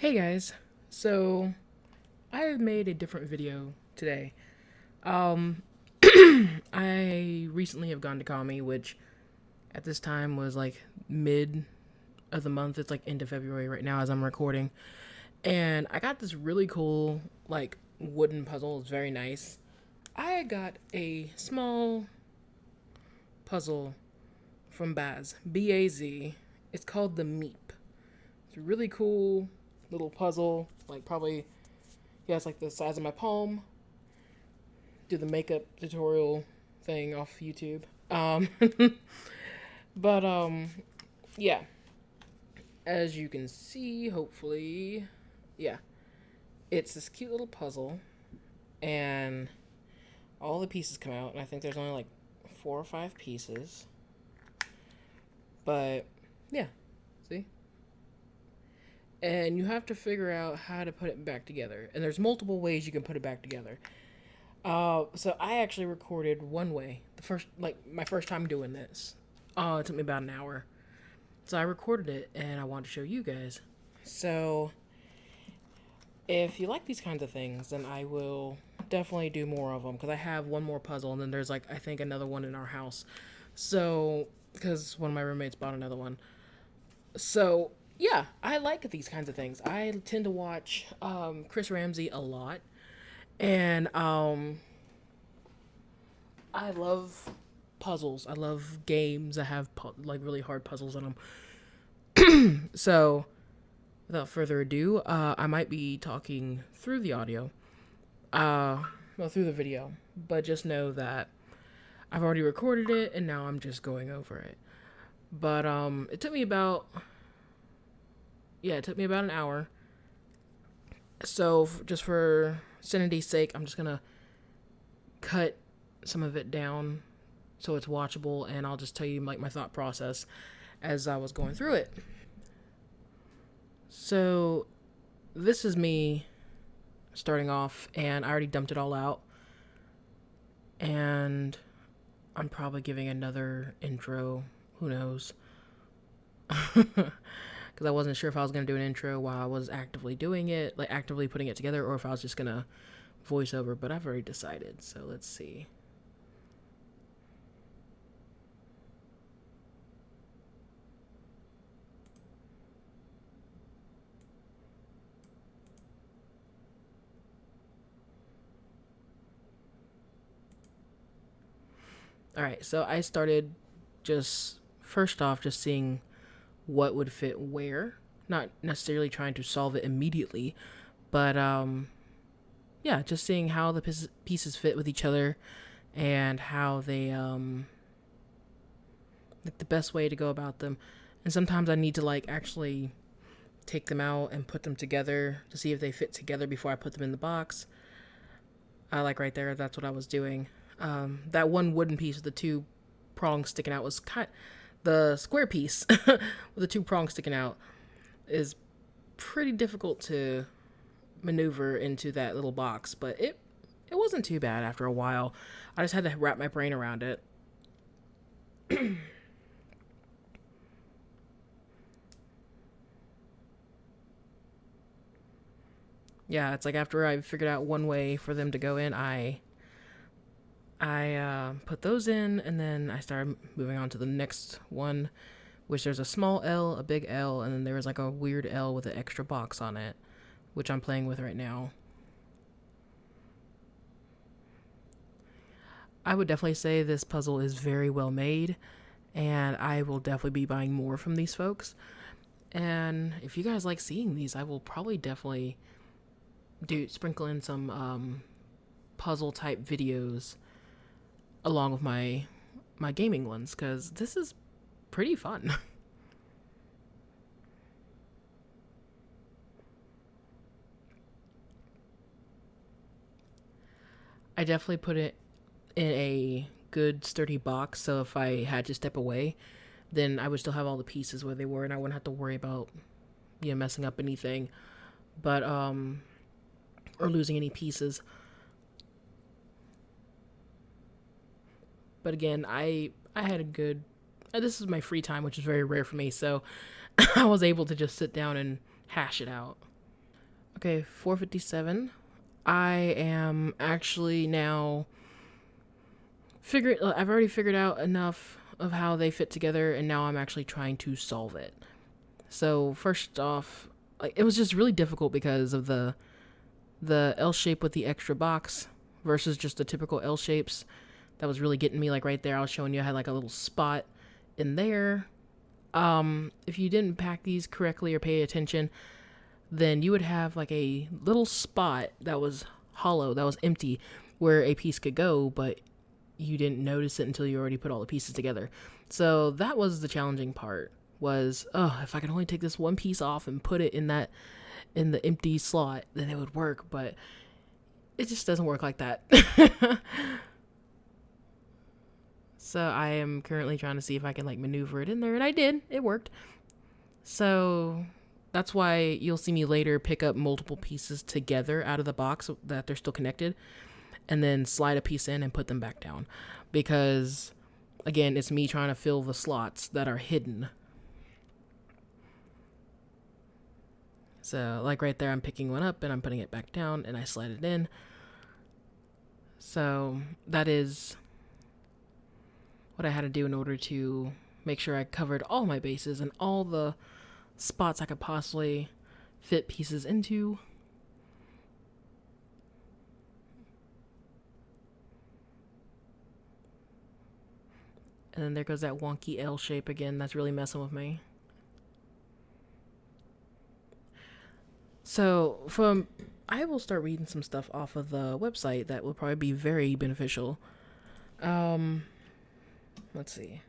Hey guys, so I have made a different video today. Um, I recently have gone to Kami, which at this time was like mid of the month. It's like end of February right now as I'm recording. And I got this really cool like wooden puzzle. It's very nice. I got a small puzzle from Baz, B-A-Z. It's called the Meep. It's a really cool little puzzle, like probably, yeah, it's like the size of my palm. Do the makeup tutorial thing off YouTube. But yeah, as you can see, hopefully, yeah, it's this cute little puzzle, and all the pieces come out, and I think there's only like 4 or 5 pieces. But yeah, see? And you have to figure out how to put it back together. And there's multiple ways you can put it back together. So I actually recorded one way. My first time doing this. It took me about an hour. So I recorded it and I wanted to show you guys. So if you like these kinds of things, then I will definitely do more of them. Because I have one more puzzle and then there's like, I think another one in our house. So, because one of my roommates bought another one. So yeah, I like these kinds of things. I tend to watch Chris Ramsey a lot, and I love puzzles. I love games that have like really hard puzzles in them. So, without further ado, I might be talking through the audio, through the video, but just know that I've already recorded it, and now I'm just going over it. But it took me about an hour. So just for sanity's sake, I'm just gonna cut some of it down so it's watchable, and I'll just tell you like my thought process as I was going through it. So this is me starting off, and I already dumped it all out, and I'm probably giving another intro. Who knows? Because I wasn't sure if I was going to do an intro while I was actively doing it, like actively putting it together, or if I was just going to voice over, but I've already decided, so let's see. Alright, so I started just, first off, just seeing what would fit where. Not necessarily trying to solve it immediately, but yeah, just seeing how the pieces fit with each other and how they like the best way to go about them. And sometimes I need to like actually take them out and put them together to see if they fit together before I put them in the box. Like right there, that's what I was doing. That one wooden piece with the 2 prongs sticking out was the square piece with the 2 prongs sticking out is pretty difficult to maneuver into that little box, but it wasn't too bad after a while. I just had to wrap my brain around it. Yeah, it's like after I figured out one way for them to go in, I put those in, and then I started moving on to the next one, which there's a small L, a big L, and then there was like a weird L with an extra box on it, which I'm playing with right now. I would definitely say this puzzle is very well made, and I will definitely be buying more from these folks. And if you guys like seeing these, I will probably definitely sprinkle in some puzzle type videos along with my gaming ones, because this is pretty fun. I definitely put it in a good sturdy box, so if I had to step away, then I would still have all the pieces where they were, and I wouldn't have to worry about messing up anything, but or losing any pieces. But again, I had a good, this is my free time, which is very rare for me, so I was able to just sit down and hash it out. Okay, 4:57. I am actually now I've already figured out enough of how they fit together, and now I'm actually trying to solve it. So first off, like, it was just really difficult because of the L shape with the extra box versus just the typical L shapes. That was really getting me. Like right there, I was showing you I had like a little spot in there. If you didn't pack these correctly or pay attention, then you would have like a little spot that was hollow, that was empty, where a piece could go, but you didn't notice it until you already put all the pieces together. So that was the challenging part, was, oh, if I could only take this one piece off and put it in the empty slot, then it would work, but it just doesn't work like that. So I am currently trying to see if I can like maneuver it in there, and I did. It worked. So that's why you'll see me later pick up multiple pieces together out of the box so that they're still connected, and then slide a piece in and put them back down. Because, again, it's me trying to fill the slots that are hidden. So, like right there, I'm picking one up and I'm putting it back down and I slide it in. So, that is what I had to do in order to make sure I covered all my bases and all the spots I could possibly fit pieces into. And then there goes that wonky L shape again. That's really messing with me. So I will start reading some stuff off of the website that will probably be very beneficial. Let's see.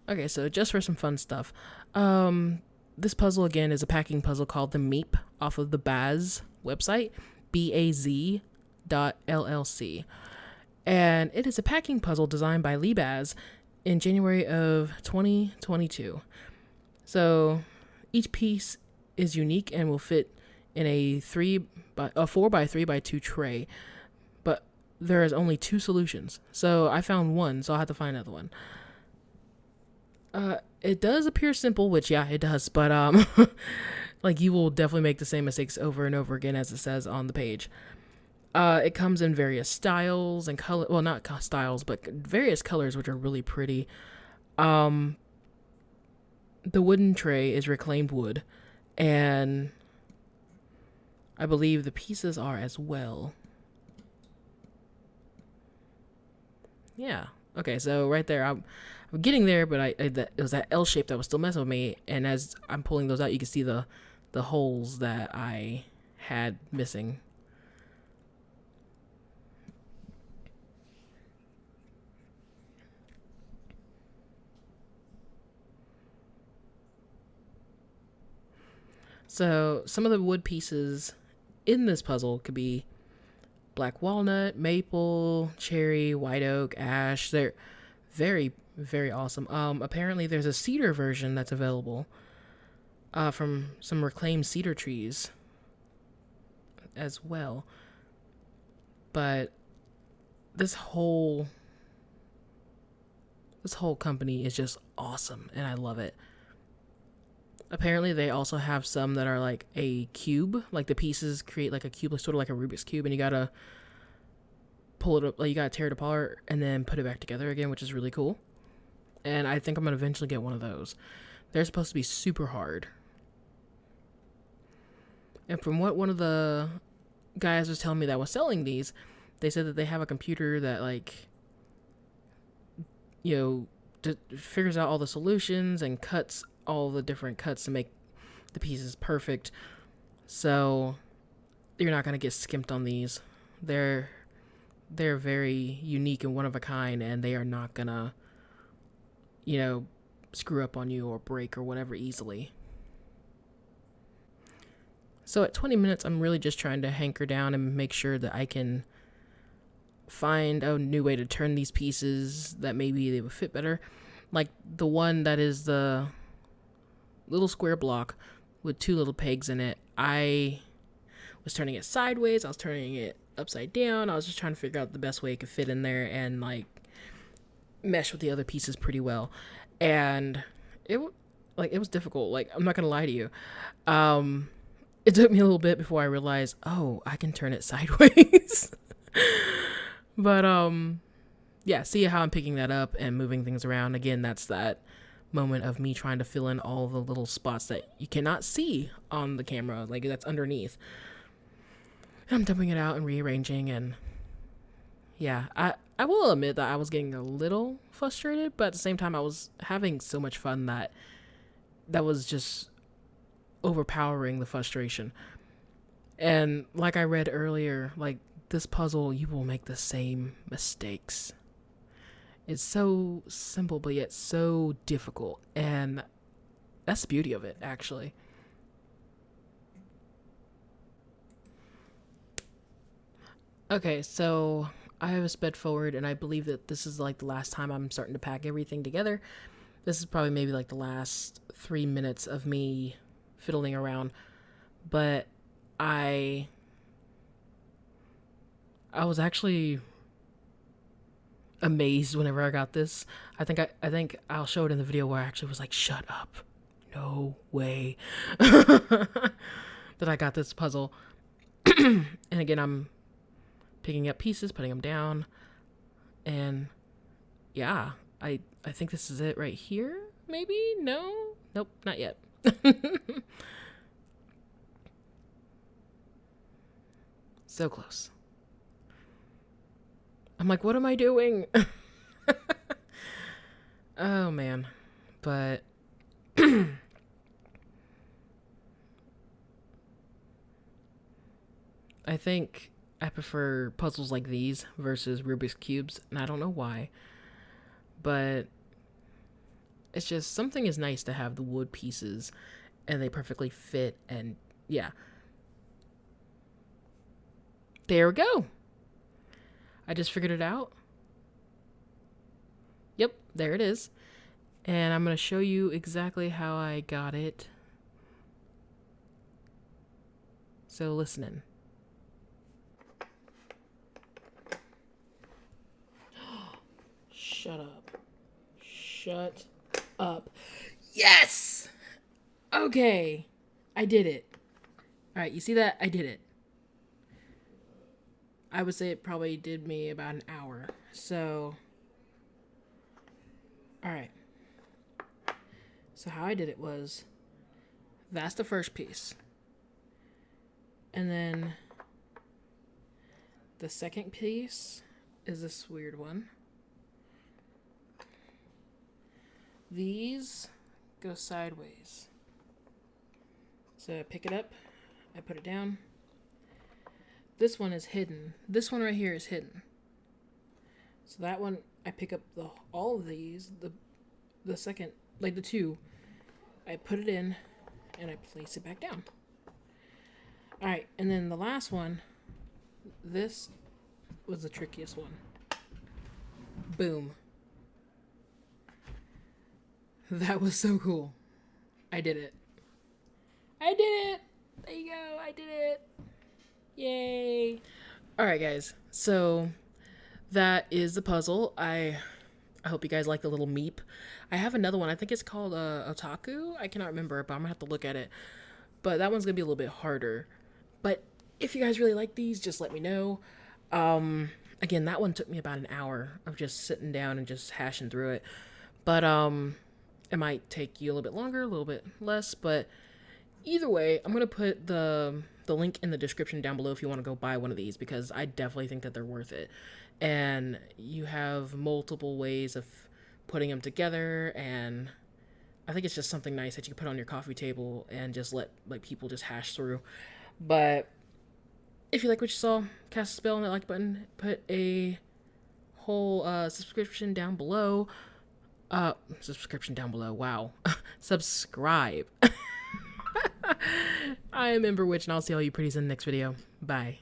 Okay, so just for some fun stuff. This puzzle again is a packing puzzle called the Meep off of the Baz website, BAZ.LLC. And it is a packing puzzle designed by Lee Baz in January of 2022. So each piece is unique and will fit in a 4x3x2 tray, but there is only 2 solutions. So I found one, so I'll have to find another one. It does appear simple, which yeah, it does, but like you will definitely make the same mistakes over and over again as it says on the page. It comes in various styles and color, well, not styles, but various colors, which are really pretty. The wooden tray is reclaimed wood, and I believe the pieces are as well. Yeah. Okay, so right there, I'm getting there, but it was that L shape that was still messing with me, and as I'm pulling those out, you can see the holes that I had missing. So some of the wood pieces in this puzzle could be black walnut, maple, cherry, white oak, ash. They're very, very awesome. Apparently there's a cedar version that's available from some reclaimed cedar trees as well. But this whole company is just awesome, and I love it. Apparently they also have some that are like a cube, like the pieces create like a cube, like sort of like a Rubik's Cube, and you gotta pull it up, like you gotta tear it apart and then put it back together again, which is really cool. And I think I'm gonna eventually get one of those. They're supposed to be super hard. And from what one of the guys was telling me that was selling these, they said that they have a computer that, like, you know, figures out all the solutions and cuts all the different cuts to make the pieces perfect. So you're not gonna get skimped on these. They're very unique and one of a kind, and they are not gonna, you know, screw up on you or break or whatever easily. So at 20 minutes, I'm really just trying to hanker down and make sure that I can find a new way to turn these pieces that maybe they would fit better. Like the one that is the little square block with 2 little pegs in it. I was turning it sideways, I was turning it upside down. I was just trying to figure out the best way it could fit in there and like mesh with the other pieces pretty well. And it was difficult. Like, I'm not gonna lie to you. It took me a little bit before I realized, oh, I can turn it sideways. But yeah, see how I'm picking that up and moving things around. Again, that's that moment of me trying to fill in all the little spots that you cannot see on the camera, like that's underneath. I'm dumping it out and rearranging, and yeah, I will admit that I was getting a little frustrated, but at the same time I was having so much fun that was just overpowering the frustration. And like I read earlier, like this puzzle, you will make the same mistakes. It's so simple, but yet so difficult. And that's the beauty of it, actually. Okay, so I have sped forward, and I believe that this is like the last time I'm starting to pack everything together. This is probably maybe like the last 3 minutes of me fiddling around. But I was actually amazed whenever I got this. I think I'll show it in the video where I actually was like, shut up. No way. That I got this puzzle. And again, I'm picking up pieces, putting them down. And yeah, I think this is it right here. Maybe? No? Nope, not yet. So close. I'm like, what am I doing? Oh, man. But I think I prefer puzzles like these versus Rubik's Cubes, and I don't know why. But it's just, something is nice to have the wood pieces and they perfectly fit, and yeah. There we go. I just figured it out. Yep, there it is. And I'm going to show you exactly how I got it. So listen in. Shut up. Shut up. Yes! Okay. I did it. Alright, you see that? I did it. I would say it probably did me about an hour. So, alright. So how I did it was, that's the first piece. And then the second piece is this weird one. These go sideways. So I pick it up, I put it down. This one is hidden. This one right here is hidden. So that one, I pick up all of these, the second, like the two, I put it in and I place it back down. Alright, and then the last one, this was the trickiest one. Boom. That was so cool. I did it. I did it! There you go, I did it! Yay! Alright guys, so that is the puzzle. I hope you guys like the little Meep. I have another one, I think it's called Otaku. I cannot remember, but I'm gonna have to look at it. But that one's gonna be a little bit harder. But if you guys really like these, just let me know. Again, that one took me about an hour of just sitting down and just hashing through it. But it might take you a little bit longer, a little bit less, but either way, I'm gonna put the link in the description down below if you want to go buy one of these, because I definitely think that they're worth it. And you have multiple ways of putting them together, and I think it's just something nice that you can put on your coffee table and just let like people just hash through. But if you like what you saw, cast a spell on that like button, put a whole subscription down below. Subscription down below. Wow. Subscribe. I am EmberWytch, and I'll see all you pretties in the next video. Bye.